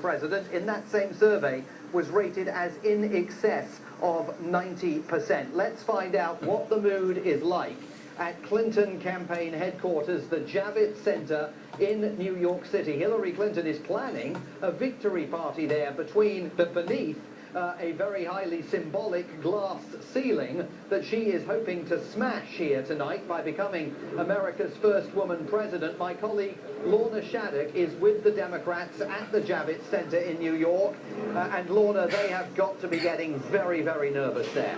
president in that same survey was rated as in excess of 90%. Let's find out what the mood is like at Clinton campaign headquarters, the Javits Center in New York City. Hillary Clinton is planning a victory party there beneath a very highly symbolic glass ceiling that she is hoping to smash here tonight by becoming America's first woman president. My colleague Lorna Shattuck is with the Democrats at the Javits Center in New York. And Lorna, they have got to be getting very, very nervous there.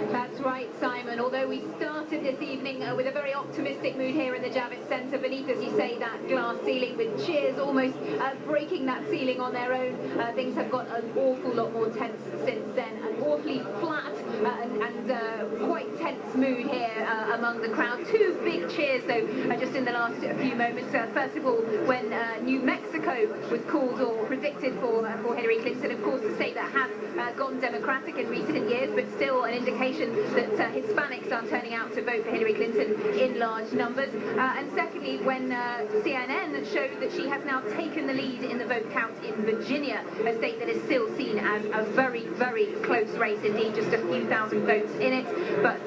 That's right, Simon. Although we started this evening with a very optimistic mood here in the Javits Center, beneath, as you say, that glass ceiling, with cheers almost breaking that ceiling on their own, things have got an awful lot more tense since then. An awfully flat and quite tense mood here among the crowd. Two big cheers, though, just in the last few moments. First of all, when New Mexico was called or predicted for Hillary Clinton, of course, a state that has gone Democratic in recent years, but still an indication that Hispanics are turning out to vote for Hillary Clinton in large numbers. And secondly, when CNN showed that she has now taken the lead in the vote count in Virginia, a state that is still seen as a very, very close race indeed, just a few thousand votes in it. But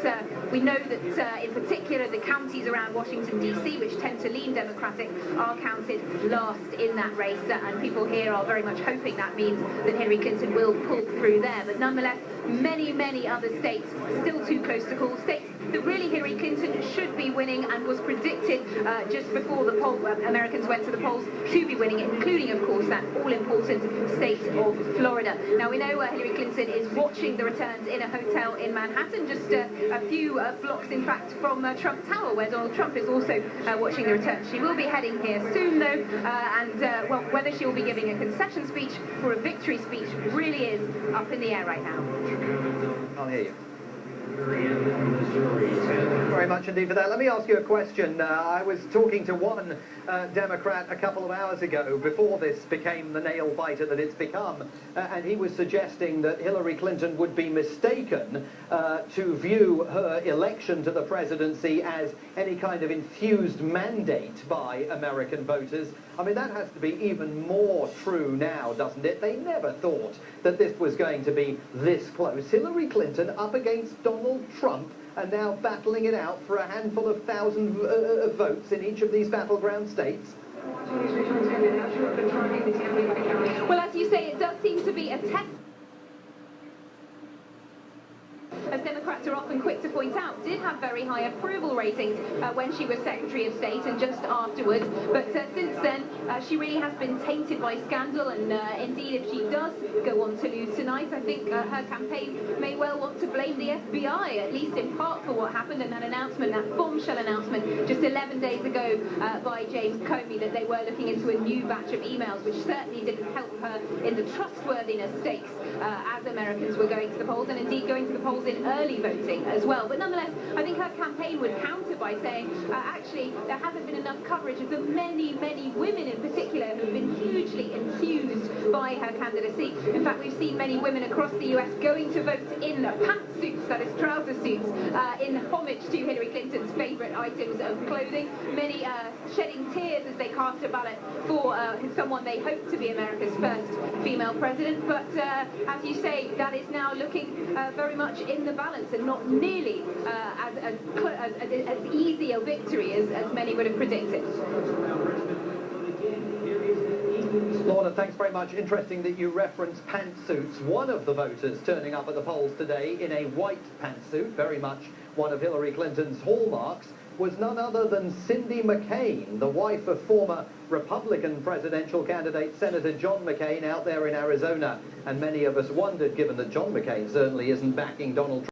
we know that in particular the counties around Washington DC, which tend to lean Democratic, are counted last in that race, and people here are very much hoping that means that Hillary Clinton will pull through there. But nonetheless, many, many other states still too close to call, states that really Hillary Clinton should be winning and was predicted just before the poll, Americans went to the polls to be winning it, including, of course, that all-important state of Florida. Now, we know Hillary Clinton is watching the returns in a hotel in Manhattan, just a few blocks, in fact, from Trump Tower, where Donald Trump is also watching the returns. She will be heading here soon, though, well, whether she will be giving a concession speech or a victory speech really is up in the air right now. I'll hear you. Very much indeed for that. Let me ask you a question. I was talking to one Democrat a couple of hours ago, before this became the nail-biter that it's become, and he was suggesting that Hillary Clinton would be mistaken to view her election to the presidency as any kind of infused mandate by American voters. I mean, that has to be even more true now, doesn't it? They never thought that this was going to be this close. Hillary Clinton up against Donald Trump, and now battling it out for a handful of thousand votes in each of these battleground states. Well, as you say, it does seem to be a test. As Democrats are often quick to point out, did have very high approval ratings when she was Secretary of State and just afterwards. But since then, she really has been tainted by scandal, and indeed, if she does go on to lose tonight, I think her campaign may well want to blame the FBI, at least in part, for what happened, and that announcement, that bombshell announcement, just 11 days ago by James Comey, that they were looking into a new batch of emails, which certainly didn't help her in the trustworthiness stakes as Americans were going to the polls, and indeed going to the polls in early voting as well. But nonetheless, I think her campaign would counter by saying, actually, there hasn't been enough coverage of the many, many women in particular who have been hugely enthused by her candidacy. In fact, we've seen many women across the US going to vote in pantsuits, that is trouser suits, in homage to Hillary Clinton's favourite items of clothing. Many shedding tears as they cast a ballot for someone they hope to be America's first female president. But as you say, that is now looking very much in the balance, and not nearly as easy a victory as many would have predicted. Lorna, thanks very much. Interesting that you reference pantsuits. One of the voters turning up at the polls today in a white pantsuit, very much one of Hillary Clinton's hallmarks, was none other than Cindy McCain, the wife of former Republican presidential candidate Senator John McCain out there in Arizona. And many of us wondered, given that John McCain certainly isn't backing Donald Trump,